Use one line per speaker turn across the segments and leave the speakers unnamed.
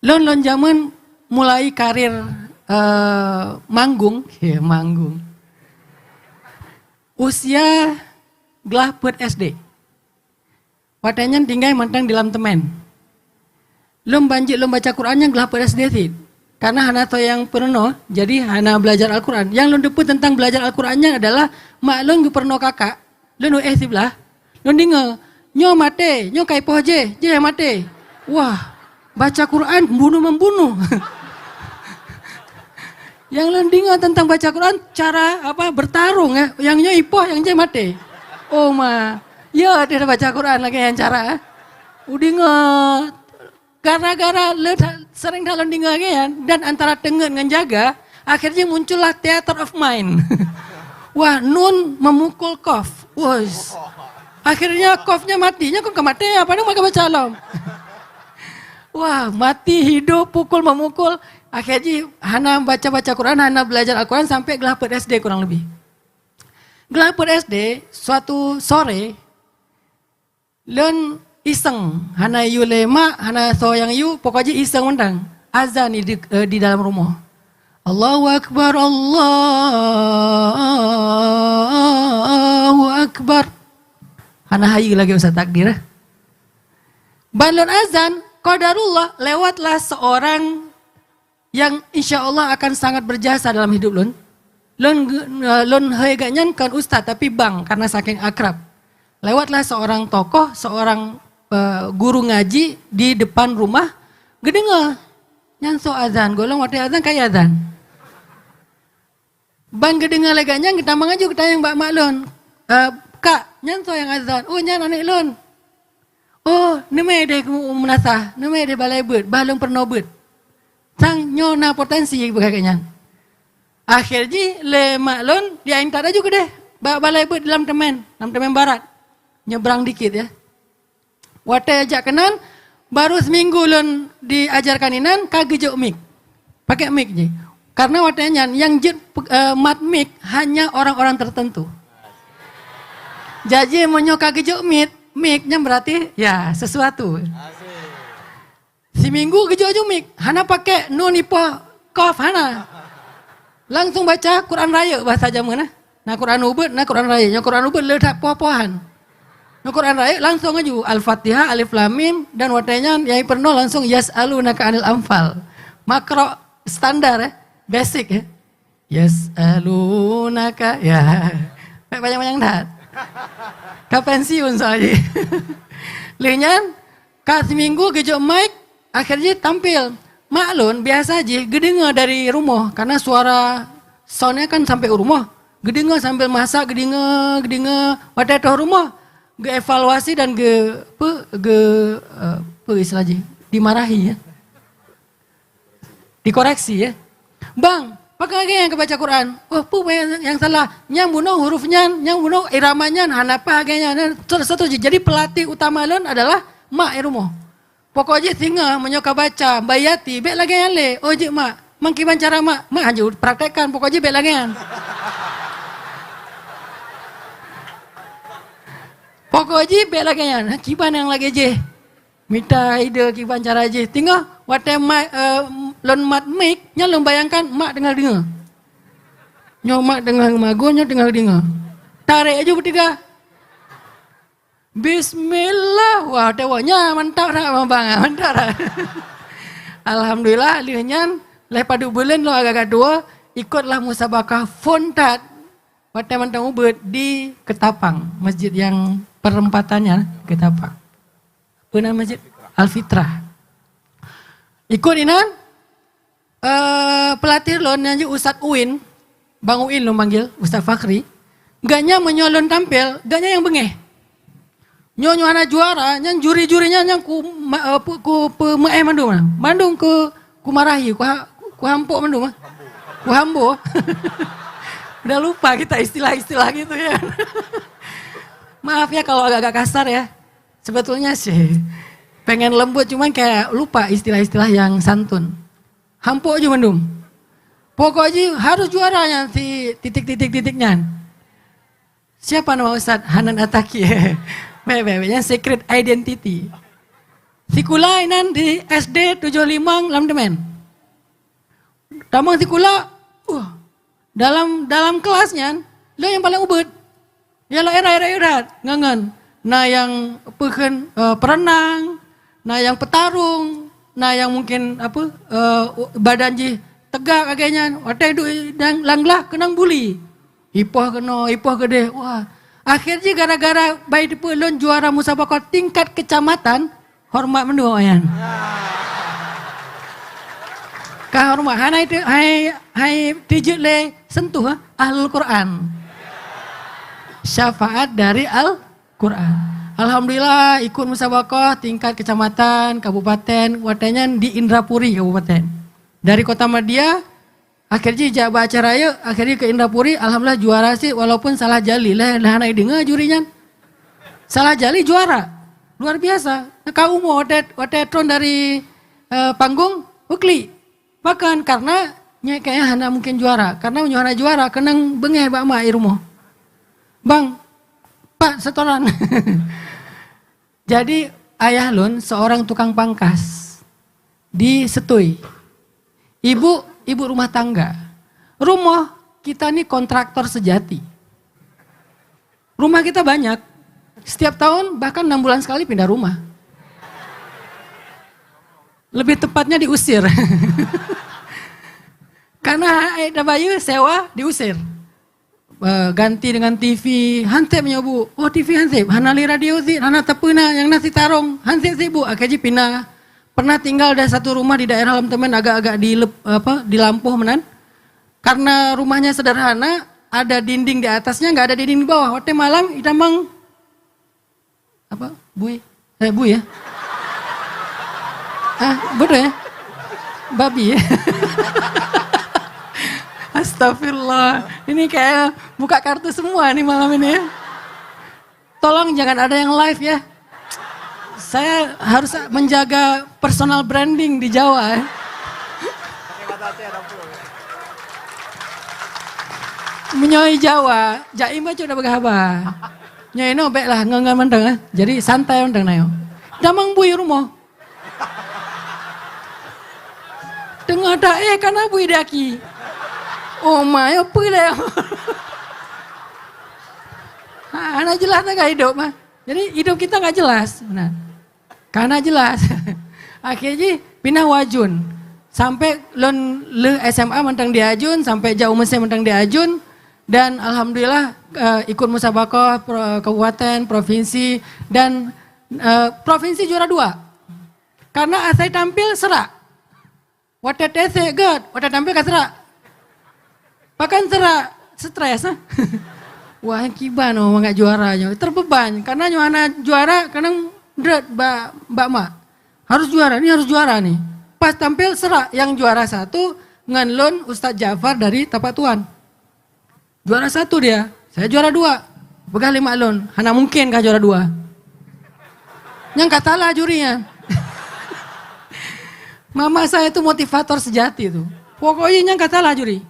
Lon zaman mulai karir manggung, ya manggung. Usia gelah buat SD. Watanya tinggal mentang di dalam temen. Lom banjir lom baca Qurannya gelah buat SD sih. Karena hana to yang pernah, jadi hana belajar Al-Quran. Yang lon deput tentang belajar Al-Qurannya adalah mak lon pernah kakak, lon sebelah, lon dengar, nyo mate, nyo kai poh je mate. Wah, baca Quran membunuh. Yang lon dengar tentang baca Quran cara apa bertarung ya, yang nyo ipoh, yang je mate. Oh ma, ya dia baca Quran lagi yang cara. Udah nggak. Gara-gara sering dalam dengannya dan antara tengen dengan jaga, akhirnya muncullah theater of mind. Wah, Nun memukul Kof. Wos. Akhirnya Kofnya matinya kok kemati apa nih maka baca alam. Wah, mati hidup pukul memukul. Akhirnya hana baca Quran, hana belajar Al-Quran sampai gelapet SD kurang lebih. Gelapet SD suatu sore len iseng, hana yu lema, hana so yang yu, pokoknya iseng undang. Azan di dalam rumah. Allahu Akbar, Allahu Akbar. Hana hayu lagi usah takdir. Balon azan, qadarullah, lewatlah seorang yang insya Allah akan sangat berjasa dalam hidup lon. Lon heganyan kan ustaz tapi bang karena saking akrab. Lewatlah seorang tokoh, seorang guru ngaji di depan rumah, gedenga nyanso azan, golong waktu azan kayak azan. Bang gedenga leganya kita mengaju kita yang mbak maklon, kak nyanso yang azan, oh nyan anak lon, oh neme deh menasah, neme deh balai bet, balong pernah bet, sang nyona potensi begaknya. Akhirnya le maklon dia intar juga deh, balai bet dalam temen barat, nyebrang dikit ya. Wate ajak kenan, baru seminggu lon diajarkan inan kagejuk mik. Pakai mik je. Karena watenya yang mat mik hanya orang-orang tertentu. Jadi menyo kagejuk miknya berarti ya sesuatu. Seminggu gejuk mik, hana pakai nun ipo kof hana. Langsung baca Quran Raya bahasa jaman nah Quran ubud, nah Quran Raya. Yang Quran ubud ledak poh-pohan. Nah Quran Raya langsung aja Al-Fatihah, Alif Lam Mim dan watanya yang pernah langsung yas'alunaka 'anil anfal. Makro standar ya, basic ya. Yas'alunaka ya. Banyak-banyak dah. Ka pensiun soalnya. Lenyan kasih minggu gejok mic akhirnya tampil. Maklun biasa aja gedenga dari rumah karena suara soundnya kan sampai ke rumah. Gedenga sambil masak gedenga pada rumah. Evaluasi dan istilahnya dimarahi ya, dikoreksi ya. Bang, pakai lagi yang kebaca Quran. Oh, yang salah. Yang bunuh hurufnya, yang bunuh iramanya, hanapa agaknya. Jadi pelatih utama lon adalah mak rumah. Pokoknya singa menyoka baca, bayati, bek lagi yang le. Oh, jik mak, mangkiban cara mak hanya praktekkan. Pokoknya bek lagi yang. Pokoknya bek lagi ya, kiban yang lagi je. Minta ide kiban cara je. Tinggal wate lon mat mic, nya lon bayangkan mak dengar. Nyo mak dengar mago, nyo dengar. Tarik aja bertiga. Bismillah. Wah, tewanya mantap dah bang, mantap dah. Alhamdulillah lihatnya lepas 2 bulan lo agak dua ikutlah musabakah fontat. Wate mantang ubud di Ketapang, masjid yang perempatannya Ketapang. Benar masjid Al-Fitrah. Ikut inan pelatih lon yang Ustaz Uin, Bang Uin lo manggil Ustaz Fakri. Gaknya menyolon tampil, gaknya yang bengeh. Nyonya anak juara, yang juri-jurinya yang ku Bandung ku marahi, ku hampuk Bandung ku hambo. Udah lupa kita istilah-istilah gitu ya. Maaf ya kalau agak-agak kasar ya. Sebetulnya sih pengen lembut cuman kayak lupa istilah-istilah yang santun. Hampuk aja mendung. Pokoknya harus juaranya si titik-titik-titiknya. Siapa nama Ustaz? Hanan Ataki. Bebeknya secret identity. Sikula inan di SD 75 Lamdemen. Damang sikula, dalam kelasnya, lo yang paling ubed. Ya lo era ngangan. Nah yang perenang, nah yang petarung, nah yang mungkin badan ji tegak agaknya. Wadah itu dan langlah kenang buli. Ipoh gede. Wah, akhirnya gara-gara bayi dipelon juara musabaqah tingkat kecamatan, hormat menua yan. Kah hormat hai tijut le sentuh Ahlul Quran. Syafaat dari Al-Quran. Alhamdulillah ikut musabaqah tingkat kecamatan, kabupaten, watanya di Indrapuri kabupaten. Dari kota Madia, akhirnya jabat acara ya, akhirnya ke Indrapuri, alhamdulillah juara sih walaupun salah jali lah anak dengar jurinya. Salah jali juara. Luar biasa. Kau mau watetron dari panggung, ukli. Bahkan karena kayaknya hana mungkin juara, karena hana juara kenang bengeh bak mak rumah. Bang, Pak setoran. Jadi ayah lun seorang tukang pangkas di Setui. Ibu rumah tangga. Rumah kita nih kontraktor sejati. Rumah kita banyak. Setiap tahun bahkan 6 bulan sekali pindah rumah. Lebih tepatnya diusir. Karena ada bayu sewa diusir. Ganti dengan TV, hansip punya bu. Oh TV hansip, hanali radio sih, hana tepuna yang nasi tarong, hansip sih bu. Akhirnya pindah. Pernah tinggal ada satu rumah di daerah Lamtemen agak-agak di Lampuh menan. Karena rumahnya sederhana, ada dinding di atasnya, nggak ada dinding di bawah. Waktu malam itamang apa? Bui ya? Betul ya? Babi ya? Astagfirullah, ini kayak buka kartu semua nih malam ini ya. Tolong jangan ada yang live ya. Saya harus menjaga personal branding di Jawa. Menyoi Jawa, jaim aja udah begaba. Nyoi no baik lah, nggak mandang. Jadi santai mandang nayo. Damang bui rumah. Tengah dae karena bui daki. Oh my, apa dah? Anak jelas nggak hidup mah. Jadi hidup kita nggak jelas, benar. Karena jelas. Akhirnya pindah wajun. Sampai le SMA mentang diajun, sampai jauh Mesir mentang diajun. Dan alhamdulillah ikut musabaqah kabupaten, provinsi dan provinsi juara 2. Karena saya tampil serak. Waktu TC good, waktu tampil kan serak. Bahkan stres. Wah kiban nggak juaranya, terbeban. Karena Yohana juara, kadang berat mbak mak. Harus juara nih. Pas tampil serak, yang juara 1 nganlon Ustadz Jafar dari Tapak Tuan. Juara 1 dia, saya juara 2. Begah 5 lon, hana mungkin kah juara 2. Yang kata lah jurinya. Mama saya itu motivator sejati itu. Pokoknya yang kata lah juri.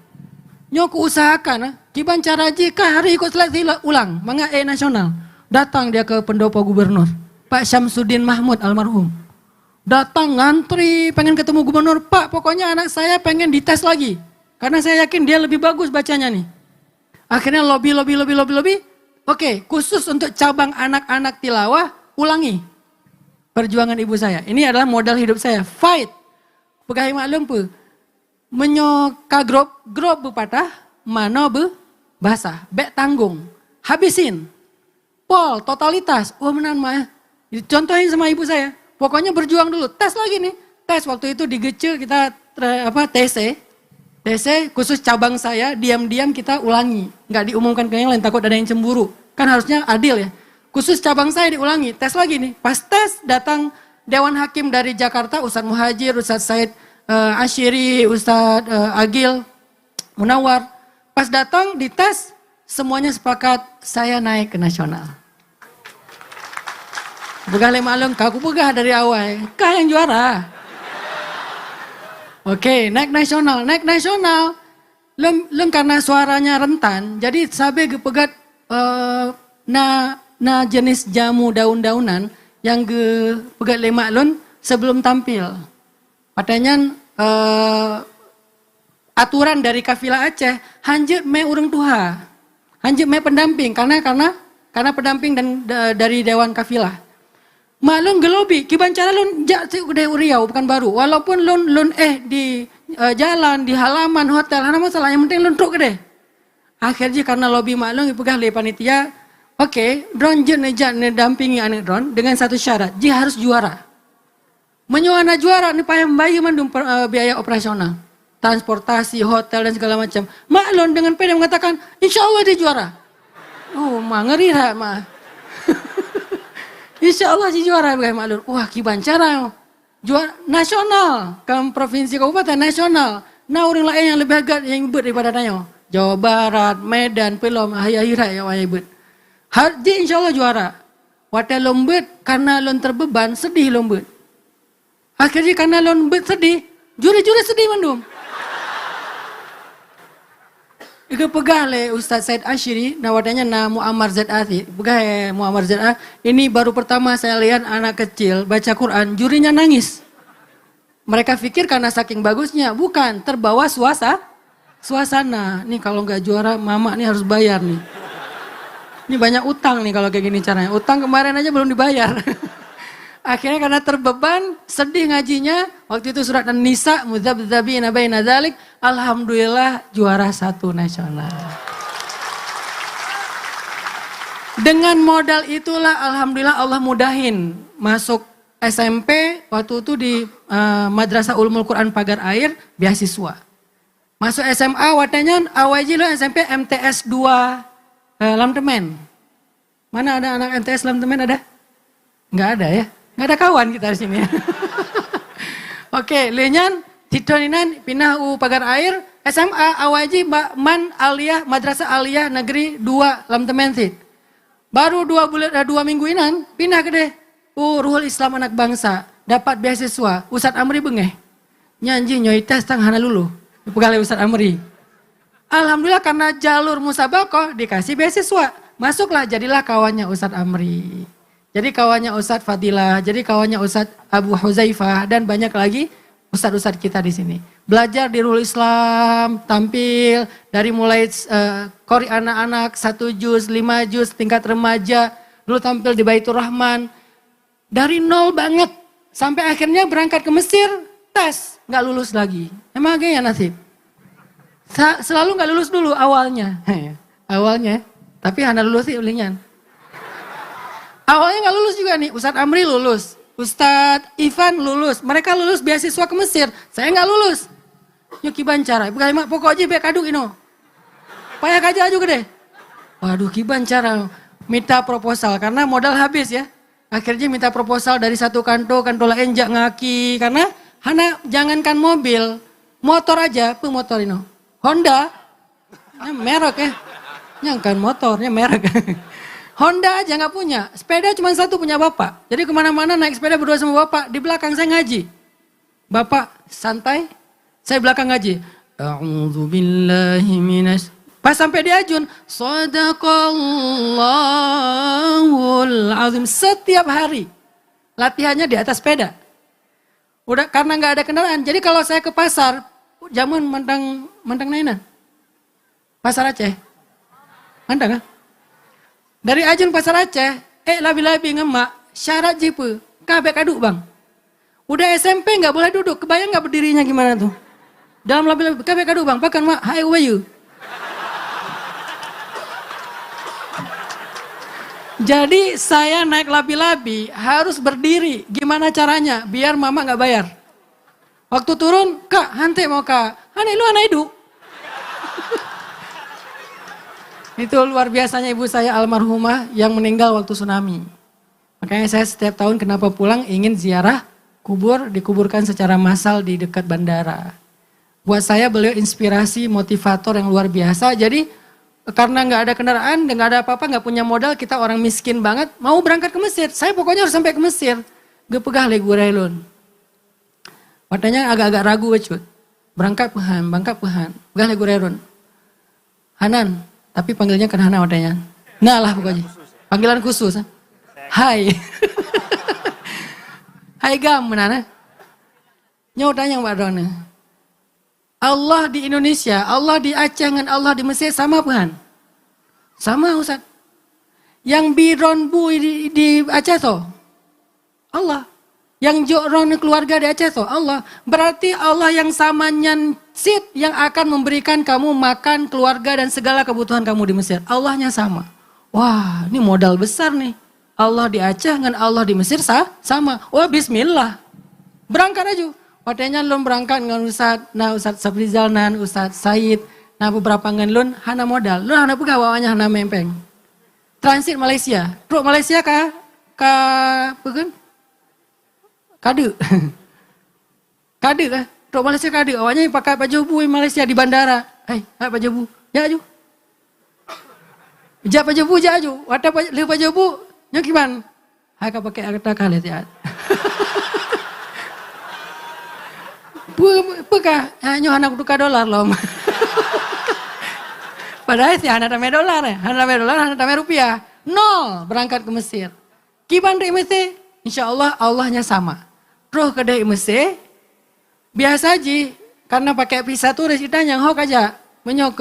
Nyok usahakan, kiban cara jika hari ikut seleksi ulang, mengae nasional. Datang dia ke pendopo gubernur, Pak Syamsuddin Mahmud almarhum. Datang ngantri, pengen ketemu gubernur, Pak pokoknya anak saya pengen dites lagi. Karena saya yakin dia lebih bagus bacanya nih. Akhirnya lobby. Oke, khusus untuk cabang anak-anak tilawah, ulangi. Perjuangan ibu saya, ini adalah modal hidup saya, fight. Pegawai maklum pu. Menyoka grob berpatah, mana basah, bek tanggung, habisin, pol, totalitas, menan mah, contohin sama ibu saya, pokoknya berjuang dulu, tes lagi nih, tes waktu itu di Gece kita TC khusus cabang saya, diam-diam kita ulangi, nggak diumumkan ke yang lain, takut ada yang cemburu, kan harusnya adil ya, khusus cabang saya diulangi, tes lagi nih, pas tes datang Dewan Hakim dari Jakarta, Ustadz Muhajir, Ustadz Said Asyiri, Ustadz Agil, Munawar. Pas datang dites, semuanya sepakat saya naik ke nasional. Begah malam, kaku begah dari awal. Kah yang juara. Oke, naik nasional. Lem karena suaranya rentan, jadi sabe gepegat na jenis jamu daun-daunan yang ge pegat lemak lon sebelum tampil. Katanya aturan dari kafilah Aceh, hanjut me urang tuha. Hanjut me pendamping karena pendamping dan dari dewan kafilah. Malun gelobi, kiban cara lun jak udah Uriau bukan baru. Walaupun lun di jalan, di halaman hotel, hana masalah yang penting lun truk deh. Akhirnya karena lobby maklum ipegah le panitia, oke, drone jen dampingi anak drone dengan satu syarat, dia harus juara. Menyoana juara nih payah membayar mandum biaya operasional, transportasi, hotel dan segala macam. Maklum dengan pede mengatakan, insya Allah dia juara. Oh, mah ngeri lah mah. Insya Allah dia juara bagaimana maklum. Wah, kiban cara juara nasional, provinsi kabupaten nasional. Nah orang lain yang lebih agak yang ibut daripada nanya. Jawa Barat, Medan, Pelom, akhir-akhir yang ibut. Dia insya Allah juara. Waktu lombet karena lon terbeban, sedih lombet. Akhirnya karena lombet sedih, juri-juri sedih mandum. Iku pegah le Ustaz Said Ashiri, nawadanya na Muammar ZA. Pegah Muammar ZA. Ini baru pertama saya lihat anak kecil baca Quran, jurinya nangis. Mereka pikir karena saking bagusnya, bukan, terbawa suasana. Nih kalau nggak juara, mama nih harus bayar nih. Ini banyak utang nih kalau kayak gini caranya. Utang kemarin aja belum dibayar. Akhirnya karena terbeban, sedih ngajinya. Waktu itu surat An-Nisa, mudzabdzabina baina dzalik, alhamdulillah juara 1 nasional. Dengan modal itulah alhamdulillah Allah mudahin masuk SMP waktu itu di Madrasah Ulumul Quran Pagar Air beasiswa. Masuk SMA watanya awalnya lo SMP MTS 2 Lamtemen. Mana ada anak MTS Lamtemen ada? Enggak ada ya. Enggak ada kawan kita di sini. Oke, lenyan titoninan pindah Pagar Air SMA awaji Man Aliyah Madrasah Aliyah Negeri 2 Lamtemen Sid. Baru 2 minggu inan pindah ke deh. Ruhul Islam Anak Bangsa dapat beasiswa Ustadz Amri bengeh. Nyanyi nyoi tes tang hana lulu. Pegawai Ustadz Amri. Alhamdulillah karena jalur musabakoh dikasih beasiswa. Masuklah jadilah kawannya Ustadz Amri. Jadi kawannya Ustadz Fadilah, jadi kawannya Ustadz Abu Huzaifah dan banyak lagi Ustadz-Ustadz kita di sini. Belajar di Ruhul Islam, tampil dari mulai qori anak-anak 1 juz, 5 juz, tingkat remaja, dulu tampil di Baitur Rahman. Dari nol banget sampai akhirnya berangkat ke Mesir, tes nggak lulus lagi. Emang agak ya nasib. Selalu nggak lulus dulu awalnya, awalnya. Tapi hanya lulus sih ulingan. Awalnya nggak lulus juga nih, Ustadz Amri lulus, Ustadz Ivan lulus, mereka lulus beasiswa ke Mesir, saya nggak lulus. Yuk kiban cara, bukan pokoknya be kadung ino. Payah kaja juga deh. Waduh kiban cara, minta proposal karena modal habis ya. Akhirnya minta proposal dari satu kanto lain jak ngaki karena hana jangankan mobil, motor aja, pemotor ino. Honda, merek ya, nyangkan motornya merek. Honda aja nggak punya, sepeda cuma satu punya bapak. Jadi kemana-mana naik sepeda berdua sama bapak, di belakang saya ngaji. Bapak santai, saya belakang ngaji. A'udzubillahi minas. Pas sampai di ajun, Shadaqallahul azim. Setiap hari latihannya di atas sepeda. Udah karena nggak ada kendaraan. Jadi kalau saya ke pasar, jamun mentang nainan. Pasar Aceh. Mandang kan? Dari ajun pasar Aceh, labi-labi ngemak, syarat jipe, kabek kaduk bang. Udah SMP nggak boleh duduk, kebayang nggak berdirinya gimana tuh? Dalam labi-labi, kabek kaduk bang, pakan mak, hai wayu. Jadi saya naik labi-labi harus berdiri, gimana caranya? Biar mama nggak bayar. Waktu turun, kak, hante mau kak, hane lu anak hidup. Itu luar biasanya ibu saya almarhumah yang meninggal waktu tsunami. Makanya saya setiap tahun kenapa pulang ingin ziarah kubur, dikuburkan secara massal di dekat bandara. Buat saya beliau inspirasi, motivator yang luar biasa. Jadi karena nggak ada kendaraan, nggak ada apa-apa, nggak punya modal, kita orang miskin banget, mau berangkat ke Mesir. Saya pokoknya harus sampai ke Mesir. Gak pegah le gurelun. Watanya agak-agak ragu wecut. Berangkat pehan. Pegah le gurelun. Hanan. Tapi panggilnya kan Hana wadanya. Nah lah pokoknya. Panggilan khusus. Hai. Hai gam mana? Nyawa tanya Mbak Dona. Allah di Indonesia, Allah di Aceh dengan Allah di Mesir sama bukan? Sama Ustaz. Yang biron bu di Aceh toh? Allah. Yang jokron keluarga di Aceh toh? Allah. Berarti Allah yang samanya sit yang akan memberikan kamu makan, keluarga dan segala kebutuhan kamu di Mesir. Allahnya sama. Wah, ini modal besar nih. Allah di Aceh dengan Allah di Mesir sama. Wah, bismillah. Berangkat aja. Padahal lun berangkat dengan Ustaz Safrizal, Ustaz Said, beberapa dengan lun hana modal. Lun hana pegawainya hana mempeng. Transit Malaysia. Truk Malaysia bukan? Kade. Kade kah? Truk Malaysia kade. Awalnya pakai baju bu Malaysia di bandara. Hai baju bu. Ya aju. Ja baju bu ja aju. Wata baju bu. Nyo gimana? Hai ka pakai kata kali ya. Pekah, nyo anak duka dolar loh. Padahal sih anak tame dolar ya, anak tame rupiah. Nol berangkat ke Mesir. Kiban dari Mesir, insya Allah Allahnya sama. Terus ke dari Mesir, biasa aja, karena pakai visa turis kita yang hok aja. Menyok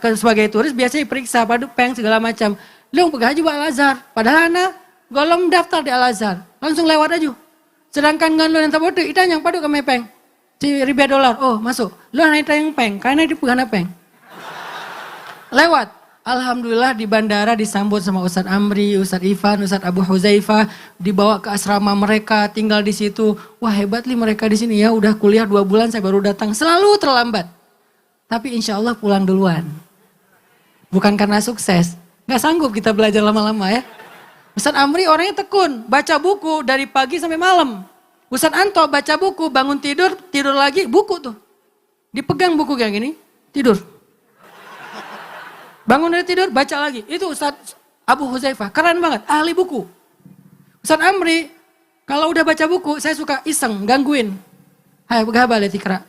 ke sebagai turis biasanya periksa padu peng segala macam. Leung pegah aja Al Azhar. Padahal anak golong daftar di Al Azhar, langsung lewat aja. Sedangkan ngan lo yang tabodo, kita yang padu ke mepeng. $1,000, oh masuk. Lu naik tayang peng, karena di pegana peng. Lewat. Alhamdulillah di bandara disambut sama Ustadz Amri, Ustadz Ivan, Ustadz Abu Huzaifah. Dibawa ke asrama mereka, tinggal di situ. Wah hebat nih mereka di sini ya, udah kuliah 2 bulan saya baru datang. Selalu terlambat. Tapi insya Allah pulang duluan. Bukan karena sukses. Gak sanggup kita belajar lama-lama ya. Ustadz Amri orangnya tekun, baca buku dari pagi sampai malam. Ustadz Anto baca buku, bangun tidur, tidur lagi, buku tuh. Dipegang buku kayak gini, tidur. Bangun dari tidur, baca lagi. Itu Ustadz Abu Huzaifah, keren banget, ahli buku. Ustadz Amri, kalau udah baca buku, saya suka iseng, gangguin. Hai, pegah balik tikra.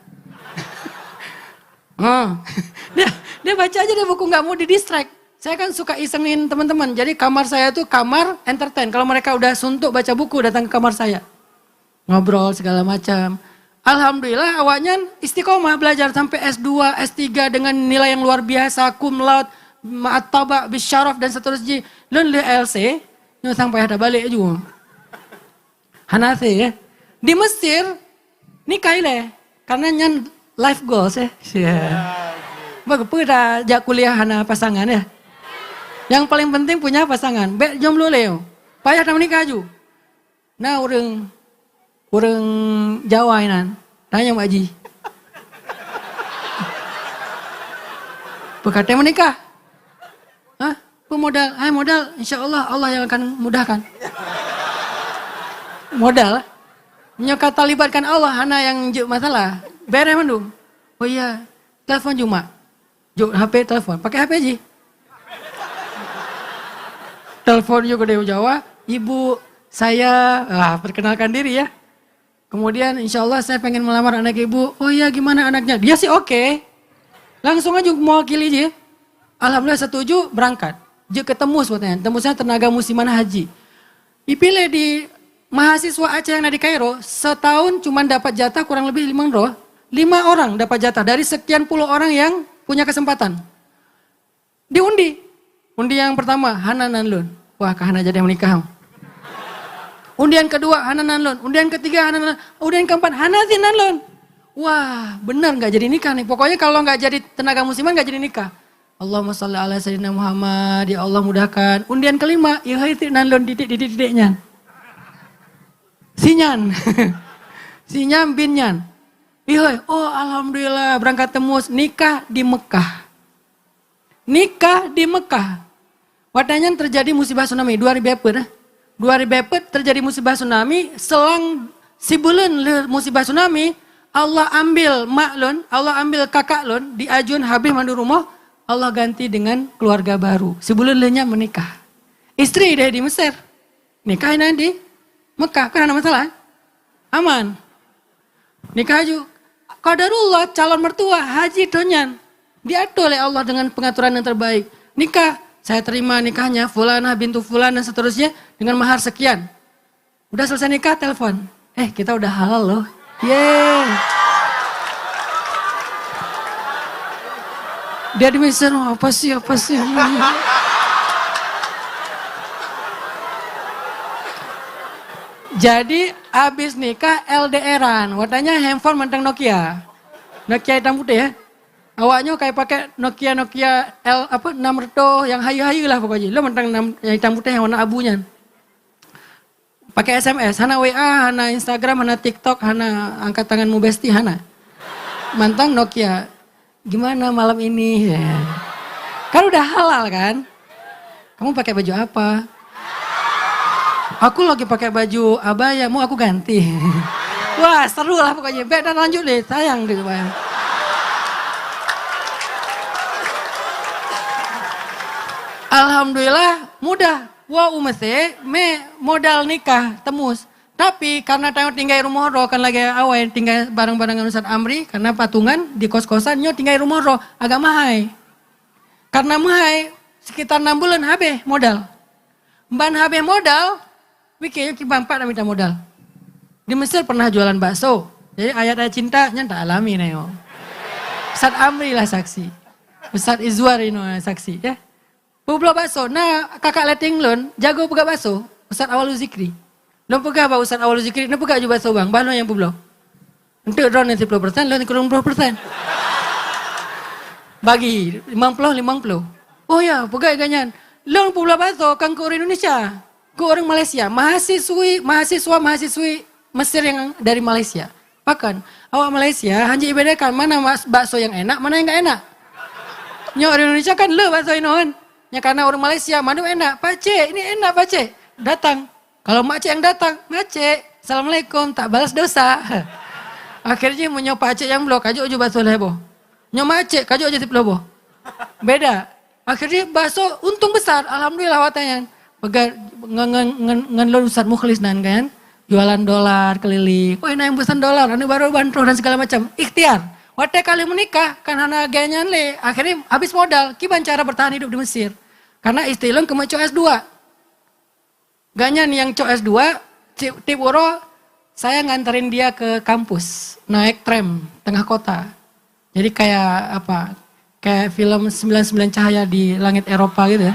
Dia baca aja deh buku, gak mau didistract. Saya kan suka isengin teman-teman, jadi kamar saya tuh kamar entertain. Kalau mereka udah suntuk baca buku, datang ke kamar saya. Ngobrol segala macam. Alhamdulillah awalnya istiqomah belajar sampai S2, S3 dengan nilai yang luar biasa, cum laude, ma'at-taba, bisyaraf dan seterusnya. Lun le LC, nyo sampai ada balik juga. Hanase ya. Di Mesir nikah le, karena nyan life goals ya. Bagaimana dah jak kuliah hana pasangan ya. Yang paling penting punya pasangan. Be jomblo leo. Payah dah menikah ju. Nah orang Jawa ini, tanya Mbak Haji. Berkata menikah. Hah? Pemodal, modal, insya Allah Allah yang akan mudahkan. Modal, kata libatkan Allah, hana yang masalah. Beres mandung. Oh iya, telepon cuma. HP telepon, pakai HP aja. Telepon juga dari Jawa, ibu saya, perkenalkan diri ya. Kemudian insya Allah saya pengen melamar anak ibu. Oh iya gimana anaknya? Dia sih oke. Langsung aja mewakili aja. Alhamdulillah setuju berangkat. Dia ketemu sebetulnya. Tembusnya tenaga musiman haji. Dipilih di mahasiswa Aceh yang ada di Kairo. Setahun cuma dapat jatah kurang lebih 5 orang dapat jatah. Dari sekian puluh orang yang punya kesempatan. Diundi. Undi yang pertama Hana Nanlun. Wah Hana jadi menikah. Undian kedua Hana Nanlun, undian ketiga Hana Nanlun, undian keempat Hana Nanlun. Wah benar gak jadi nikah nih. Pokoknya kalau gak jadi tenaga musiman gak jadi nikah. Allahumma sholli ala sayyidina Muhammad, ya Allah mudahkan. Undian kelima, Ilhaiti Nanlun titik-titik-titiknya. Sinyan. Sinyan binyan. Ihoi, oh alhamdulillah berangkat tembus nikah di Mekah. Nikah di Mekah. Watanya terjadi musibah tsunami 2000 terjadi musibah tsunami, selang si bulan musibah tsunami, Allah ambil mak lun, Allah ambil kakak lun, diajun habis mandu rumah, Allah ganti dengan keluarga baru. Si bulan lehnya menikah. Istri deh di Mesir. Nikah nanti Mekah, kan ada masalah? Aman. Nikah aja. Qadarullah calon mertua haji donyan. Diatur oleh Allah dengan pengaturan yang terbaik. Nikah. Saya terima nikahnya Fulanah bintu Fulan dan seterusnya dengan mahar sekian. Udah selesai nikah telepon. Kita udah halal loh. Yeay. Dia di Mesir, apa sih. Jadi abis nikah LDRan, warnanya handphone menteng Nokia. Nokia hitam putih ya. Awaknya kayak pakai Nokia N600 yang hayu-hayu lah pokoknya. Lo menteng yang hitam putih yang warna abunya. Pakai SMS, hana WA, hana Instagram, hana TikTok, hana angkat tanganmu besti, hana. Mantang Nokia. Gimana malam ini? Ya. Kan udah halal kan? Kamu pakai baju apa? Aku lagi pakai baju abaya, mau aku ganti. Wah seru lah pokoknya. Baik dan lanjut deh, sayang deh. Alhamdulillah mudah. Wah umese me modal nikah temus. Tapi karena tayo tinggal rumah ro kan lagi awal tinggal bareng-barengan Ustaz Amri karena patungan di kos-kosan nyo tinggal rumah ro agak mahal. Karena mahal sekitar 6 bulan habis modal. Ban habis modal, mikirnya kibampak dan minta modal. Di Mesir pernah jualan bakso. Jadi ayat-ayat cinta tak alami neo. Ustaz Amri lah saksi. Ustaz Izwar ini saksi ya. Publo bakso. Nah kakak letting lon jago pegang bakso. Ustaz Awal Zikri. Lo pegang apa Ustaz Awal Zikri? Lo pegang juga bakso bang. Bahno yang publo. Untuk drone 10%, lo kurang 10%. Bagi 50. Oh ya, pegang ganyan. Lo publo bakso kan ke orang Indonesia. Ke orang Malaysia. Mahasiswa Mesir yang dari Malaysia. Bahkan awak Malaysia hanya ibaratkan mana bakso yang enak, mana yang gak enak. Nyo orang Indonesia kan lo bakso ini kan. Ya karena orang Malaysia, mana enak? Pak Cik, ini enak Pak Cik. Datang. Kalau Mak Cik yang datang, Mak Cik, Assalamualaikum, tak balas dosa. Akhirnya menyo Pak Cik yang blok, kajuk aja bakso lebo. Nyo Mak Cik, kajuk aja tip lebo. Beda. Akhirnya bakso untung besar, alhamdulillah watanya. Pegar ngelon Ustaz Mukhlis nan kan. Jualan dolar keliling. Oh ini yang pesan dolar, ini baru bantu dan segala macam. Ikhtiar. Waktu kali menikah, kan hana ganyan le. Akhirnya habis modal, kiban cara bertahan hidup di Mesir. Karena istri lon kema cok S2. Ganyan yang cok S2, tip uro, saya nganterin dia ke kampus. Naik tram, tengah kota. Jadi kayak apa, kayak film 99 Cahaya di Langit Eropa gitu ya.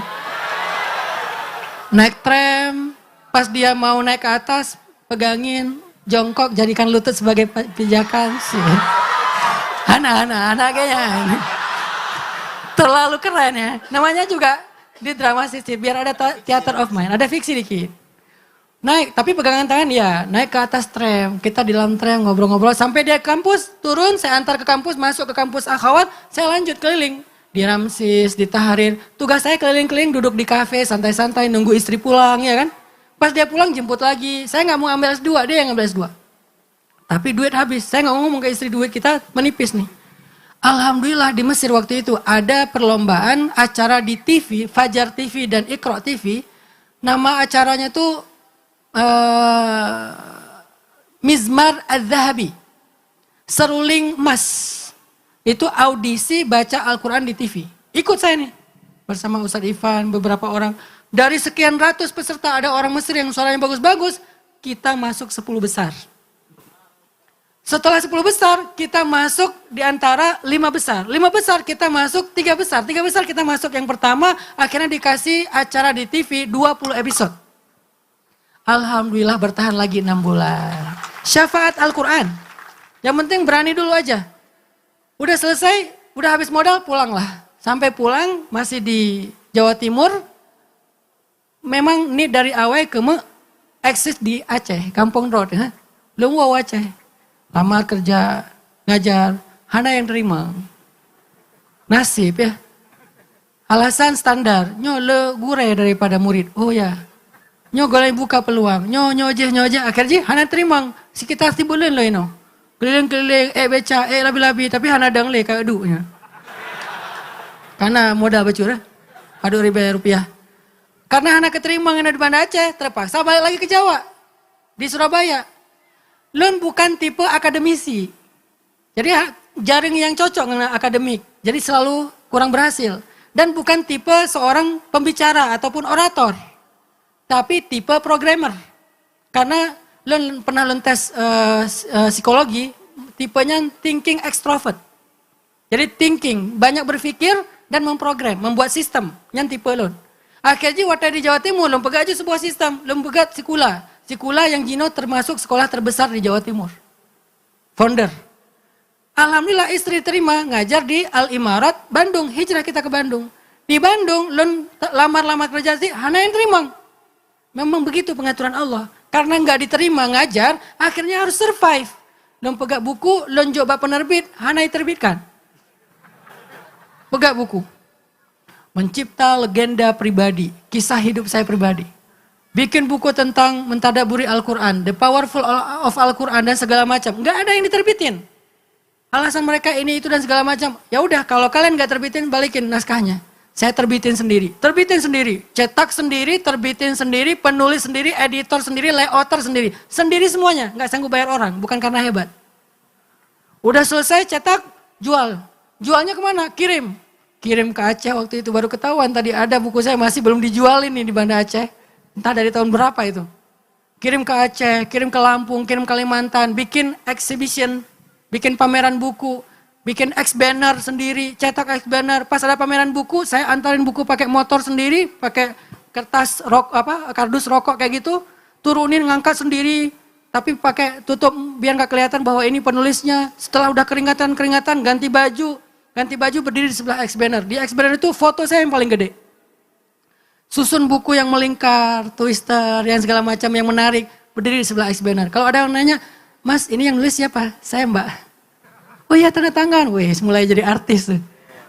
Naik tram, pas dia mau naik ke atas, pegangin, jongkok, jadikan lutut sebagai pijakan sih. Anak kayaknya. Terlalu keren ya. Namanya juga di drama sih, biar ada theater of mind, ada fiksi dikit. Naik, tapi pegangan tangan ya, naik ke atas tram. Kita di dalam tram ngobrol-ngobrol sampai dia ke kampus, turun, saya antar ke kampus, masuk ke kampus Akhawat, saya lanjut keliling. Di Ramsis, di Tahrir. Tugas saya keliling-keliling duduk di kafe, santai-santai, nunggu istri pulang ya kan. Pas dia pulang jemput lagi. Saya nggak mau ambil S2, dia yang ambil S2. Tapi duit habis, saya nggak ngomong ke istri duit kita menipis nih. Alhamdulillah di Mesir waktu itu ada perlombaan acara di TV, Fajar TV dan Iqra TV. Nama acaranya tuh Mizmar Az-Zahabi. Seruling emas. Itu audisi baca Al-Quran di TV. Ikut saya nih. Bersama Ustadz Ivan, beberapa orang. Dari sekian ratus peserta ada orang Mesir yang suaranya bagus-bagus. Kita masuk 10 besar. Setelah 10 besar, kita masuk di antara 5 besar. 5 besar kita masuk 3 besar. 3 besar kita masuk yang pertama, akhirnya dikasih acara di TV 20 episode. Alhamdulillah bertahan lagi 6 bulan. Syafaat Al-Quran. Yang penting berani dulu aja. Udah selesai, udah habis modal, pulanglah. Sampai pulang, masih di Jawa Timur. Memang ini dari awal eksis di Aceh, Kampung Road. Lu mau Aceh. Lama kerja, ngajar, hana yang terima. Nasib ya. Alasan standar, nyo le gure daripada murid. Oh ya. Nyo golai buka peluang. Nyo aja. Akhirnya hana terima. Sekitar 3 bulan lo ino. Keliling-keliling, beca, labi-labi. Tapi hana dang le kayak dunya. Karena modal bacur ya. Aduh rupiah. Karena hana keterima ngena di Banda Aceh, terpaksa balik lagi ke Jawa. Di Surabaya. Lun bukan tipe akademisi. Jadi jaring yang cocok dengan akademik. Jadi selalu kurang berhasil. Dan bukan tipe seorang pembicara ataupun orator. Tapi tipe programmer. Karena pernah tes psikologi, tipenya thinking extrovert. Jadi thinking, banyak berpikir dan memprogram, membuat sistem, yang tipe lon. Akhirnya waktu di Jawa Timur, lom pegat aja sebuah sistem, lom pegat Sikula. Sikula yang Jino termasuk sekolah terbesar di Jawa Timur. Founder. Alhamdulillah istri terima ngajar di Al Imarat, Bandung, hijrah kita ke Bandung. Di Bandung, lon lamar-lamar kerja sih, hana yang terima. Memang begitu pengaturan Allah. Karena nggak diterima ngajar, akhirnya harus survive. Lon pegat buku, lon coba penerbit, hana yang terbitkan. Pegat buku. Mencipta legenda pribadi, kisah hidup saya pribadi. Bikin buku tentang mentadaburi Al-Quran, the powerful of Al-Quran dan segala macam. Nggak ada yang diterbitin. Alasan mereka ini itu dan segala macam. Ya udah, kalau kalian nggak terbitin, balikin naskahnya. Saya terbitin sendiri, cetak sendiri, terbitin sendiri, penulis sendiri, editor sendiri, layouter sendiri. Sendiri semuanya, nggak sanggup bayar orang, bukan karena hebat. Udah selesai cetak, jual. Jualnya kemana? Kirim ke Aceh waktu itu baru ketahuan tadi ada buku saya masih belum dijualin nih di Banda Aceh. Entah dari tahun berapa itu. Kirim ke Aceh, kirim ke Lampung, kirim ke Kalimantan, bikin exhibition, bikin pameran buku, bikin X-banner sendiri, cetak X-banner. Pas ada pameran buku, saya antarin buku pakai motor sendiri, pakai kertas kardus rokok kayak gitu, turunin ngangkat sendiri, tapi pakai tutup biar nggak kelihatan bahwa ini penulisnya. Setelah udah keringatan, ganti baju berdiri di sebelah X-banner. Di X-banner itu foto saya yang paling gede. Susun buku yang melingkar, twister, yang segala macam yang menarik, berdiri di sebelah X-banner. Kalau ada yang nanya, Mas ini yang nulis siapa? Saya Mbak. Oh iya tanda tangan, wih mulai jadi artis tuh.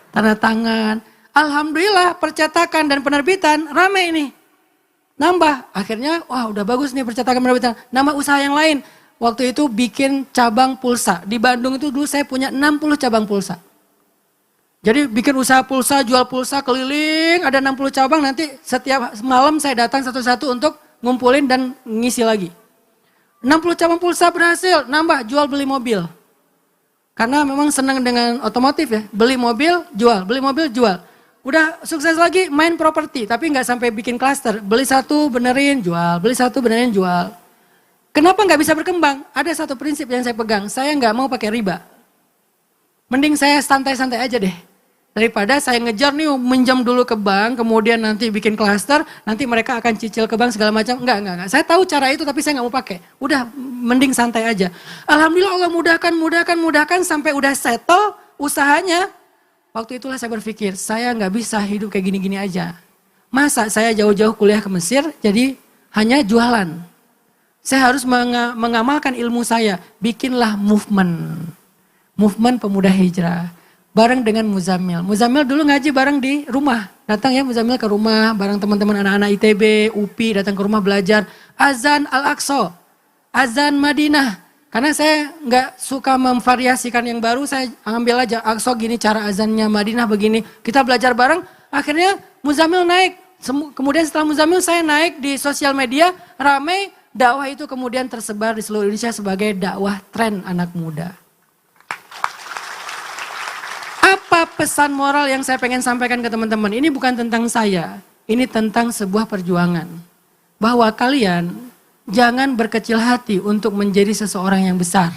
Tanda tangan. Alhamdulillah percetakan dan penerbitan rame ini. Nambah, akhirnya wah udah bagus nih percetakan penerbitan. Nama usaha yang lain, waktu itu bikin cabang pulsa. Di Bandung itu dulu saya punya 60 cabang pulsa. Jadi bikin usaha pulsa, jual pulsa keliling, ada 60 cabang, nanti setiap malam saya datang satu-satu untuk ngumpulin dan ngisi lagi. 60 cabang pulsa berhasil, nambah jual beli mobil. Karena memang senang dengan otomotif ya, beli mobil, jual, beli mobil, jual. Udah sukses lagi main properti, tapi nggak sampai bikin klaster. Beli satu, benerin, jual, beli satu, benerin, jual. Kenapa nggak bisa berkembang? Ada satu prinsip yang saya pegang, saya nggak mau pakai riba. Mending saya santai-santai aja deh. Daripada saya ngejar nih minjam dulu ke bank, kemudian nanti bikin klaster, nanti mereka akan cicil ke bank segala macam. Enggak. Saya tahu cara itu tapi saya nggak mau pakai. Udah mending santai aja. Alhamdulillah Allah mudahkan sampai udah settle usahanya. Waktu itulah saya berpikir, saya nggak bisa hidup kayak gini-gini aja. Masa saya jauh-jauh kuliah ke Mesir jadi hanya jualan. Saya harus mengamalkan ilmu saya. Bikinlah movement pemuda hijrah. Bareng dengan Muzammil. Muzammil dulu ngaji bareng di rumah. Datang ya Muzammil ke rumah, bareng teman-teman anak-anak ITB, UPI, datang ke rumah belajar. Azan Al-Aqsa, azan Madinah. Karena saya nggak suka memvariasikan yang baru, saya ambil aja Aqsa gini, cara azannya Madinah begini. Kita belajar bareng, akhirnya Muzammil naik. Kemudian setelah Muzammil saya naik di sosial media, ramai dakwah itu kemudian tersebar di seluruh Indonesia sebagai dakwah tren anak muda. Apa pesan moral yang saya pengen sampaikan ke teman-teman? Ini bukan tentang saya, ini tentang sebuah perjuangan. Bahwa kalian jangan berkecil hati untuk menjadi seseorang yang besar.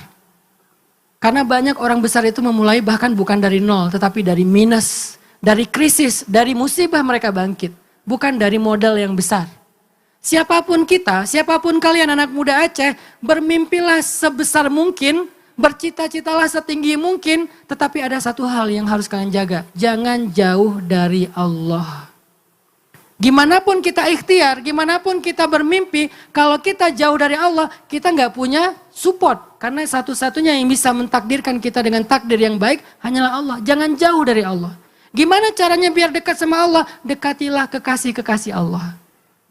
Karena banyak orang besar itu memulai bahkan bukan dari nol, tetapi dari minus, dari krisis, dari musibah mereka bangkit. Bukan dari modal yang besar. Siapapun kita, siapapun kalian anak muda Aceh, bermimpilah sebesar mungkin, bercita-citalah setinggi mungkin, tetapi ada satu hal yang harus kalian jaga. Jangan jauh dari Allah. Gimana pun kita ikhtiar, gimana pun kita bermimpi, kalau kita jauh dari Allah, kita nggak punya support. Karena satu-satunya yang bisa mentakdirkan kita dengan takdir yang baik, hanyalah Allah. Jangan jauh dari Allah. Gimana caranya biar dekat sama Allah? Dekatilah kekasih-kekasih Allah.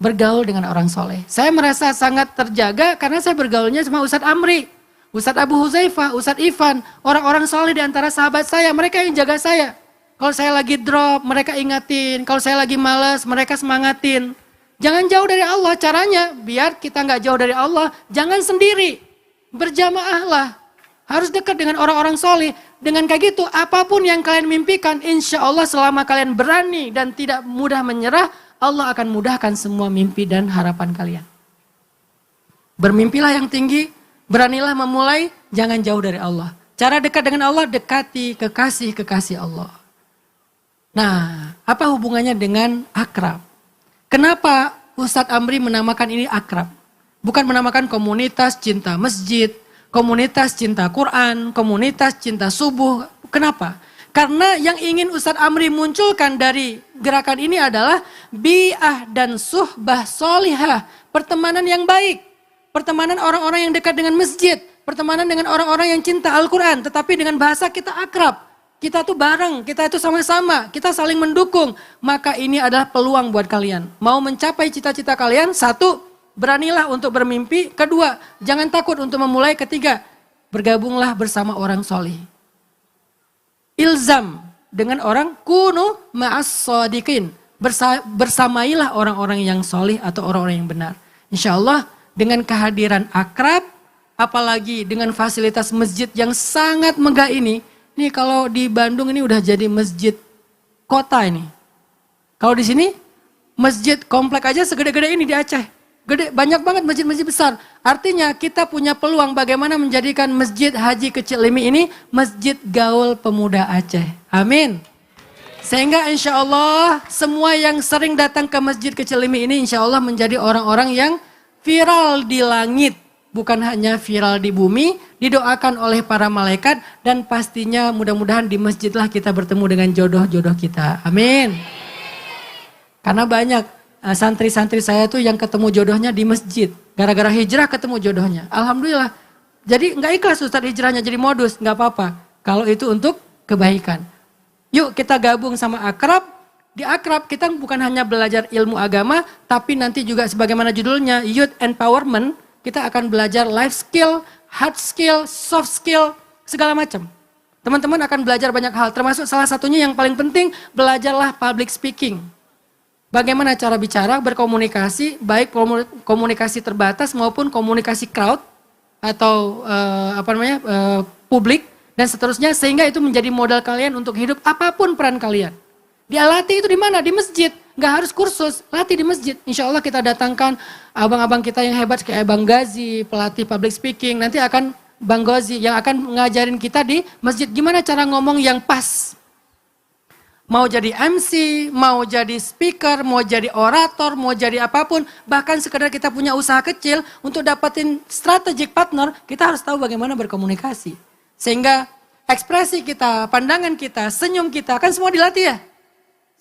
Bergaul dengan orang soleh. Saya merasa sangat terjaga karena saya bergaulnya sama Ustadz Amri. Ustadz Abu Huzaifah, Ustadz Ivan, orang-orang soleh di antara sahabat saya, mereka yang jaga saya. Kalau saya lagi drop, mereka ingatin. Kalau saya lagi malas, mereka semangatin. Jangan jauh dari Allah, caranya biar kita nggak jauh dari Allah, jangan sendiri. Berjamaahlah, harus dekat dengan orang-orang soleh. Dengan kayak gitu, apapun yang kalian mimpikan, insya Allah selama kalian berani dan tidak mudah menyerah, Allah akan mudahkan semua mimpi dan harapan kalian. Bermimpilah yang tinggi, beranilah memulai, jangan jauh dari Allah. Cara dekat dengan Allah, dekati kekasih-kekasih Allah. Nah, apa hubungannya dengan akrab? Kenapa Ustadz Amri menamakan ini akrab? Bukan menamakan komunitas cinta masjid, komunitas cinta Quran, komunitas cinta subuh. Kenapa? Karena yang ingin Ustadz Amri munculkan dari gerakan ini adalah bi'ah dan suhbah solihah. Pertemanan yang baik. Pertemanan orang-orang yang dekat dengan masjid. Pertemanan dengan orang-orang yang cinta Al-Quran. Tetapi dengan bahasa kita akrab. Kita tuh bareng, kita itu sama-sama, kita saling mendukung. Maka ini adalah peluang buat kalian. Mau mencapai cita-cita kalian, satu, beranilah untuk bermimpi. Kedua, jangan takut untuk memulai. Ketiga, bergabunglah bersama orang solih. Ilzam dengan orang kunu ma'as sodikin. Bersamailah orang-orang yang solih atau orang-orang yang benar. Insya Allah dengan kehadiran akrab, apalagi dengan fasilitas masjid yang sangat megah ini. Nih kalau di Bandung ini udah jadi masjid kota ini. Kalau di sini masjid komplek aja segede-gede ini di Aceh. Gede, banyak banget masjid-masjid besar. Artinya kita punya peluang bagaimana menjadikan Masjid Haji Kecil Limi ini masjid gaul pemuda Aceh. Amin. Sehingga insya Allah semua yang sering datang ke Masjid Kecil Limi ini insya Allah menjadi orang-orang yang viral di langit. Bukan hanya viral di bumi, didoakan oleh para malaikat. Dan pastinya mudah-mudahan di masjidlah kita bertemu dengan jodoh-jodoh kita. Amin. Karena banyak santri-santri saya tuh yang ketemu jodohnya di masjid. Gara-gara hijrah ketemu jodohnya. Alhamdulillah. Jadi nggak ikhlas Ustadz hijrahnya jadi modus, nggak apa-apa. Kalau itu untuk kebaikan. Yuk kita gabung sama akrab. Di akrab kita bukan hanya belajar ilmu agama, tapi nanti juga sebagaimana judulnya Youth Empowerment. Kita akan belajar life skill, hard skill, soft skill, segala macam. Teman-teman akan belajar banyak hal, termasuk salah satunya yang paling penting, belajarlah public speaking. Bagaimana cara bicara, berkomunikasi, baik komunikasi terbatas maupun komunikasi crowd atau publik dan seterusnya, sehingga itu menjadi modal kalian untuk hidup apapun peran kalian. Dilatih itu di mana? Di masjid. Nggak harus kursus, latih di masjid. Insya Allah kita datangkan abang-abang kita yang hebat kayak Bang Gazi, pelatih public speaking. Nanti akan Bang Gazi yang akan ngajarin kita di masjid gimana cara ngomong yang pas. Mau jadi MC, mau jadi speaker, mau jadi orator, mau jadi apapun. Bahkan sekedar kita punya usaha kecil untuk dapetin strategic partner, kita harus tahu bagaimana berkomunikasi. Sehingga ekspresi kita, pandangan kita, senyum kita, kan semua dilatih ya.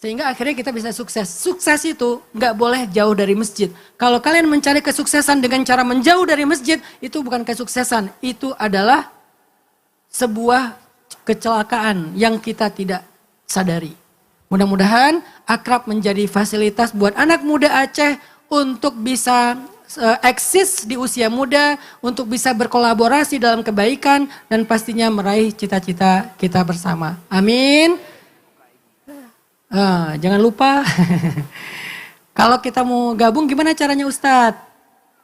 Sehingga akhirnya kita bisa sukses. Sukses itu nggak boleh jauh dari masjid. Kalau kalian mencari kesuksesan dengan cara menjauh dari masjid, itu bukan kesuksesan. Itu adalah sebuah kecelakaan yang kita tidak sadari. Mudah-mudahan akrab menjadi fasilitas buat anak muda Aceh untuk bisa eksis di usia muda, untuk bisa berkolaborasi dalam kebaikan, dan pastinya meraih cita-cita kita bersama. Amin. Jangan lupa, kalau kita mau gabung gimana caranya Ustadz?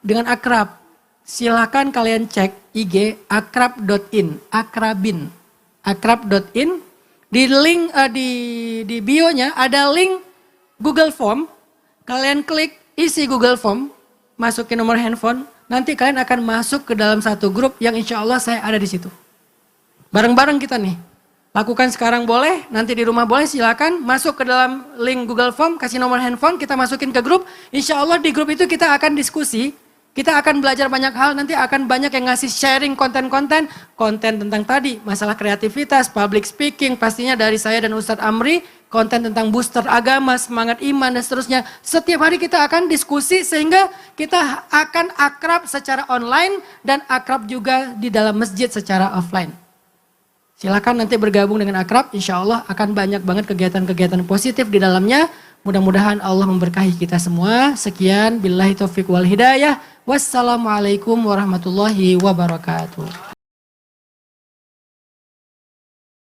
Dengan akrab, silakan kalian cek IG akrab.in, akrab.in. Di link di bio-nya ada link Google Form. Kalian klik isi Google Form, masukin nomor handphone, nanti kalian akan masuk ke dalam satu grup yang insya Allah saya ada di situ. Bareng-bareng kita nih. Lakukan sekarang boleh, nanti di rumah boleh, silakan masuk ke dalam link Google Form, kasih nomor handphone, kita masukin ke grup. Insya Allah di grup itu kita akan diskusi, kita akan belajar banyak hal, nanti akan banyak yang ngasih sharing konten tentang tadi, masalah kreativitas, public speaking, pastinya dari saya dan Ustadz Amri, konten tentang booster agama, semangat iman dan seterusnya. Setiap hari kita akan diskusi sehingga kita akan akrab secara online dan akrab juga di dalam masjid secara offline. Silakan nanti bergabung dengan akrab, insya Allah akan banyak banget kegiatan-kegiatan positif di dalamnya. Mudah-mudahan Allah memberkahi kita semua. Sekian, billahi taufiq wal hidayah. Wassalamualaikum warahmatullahi wabarakatuh.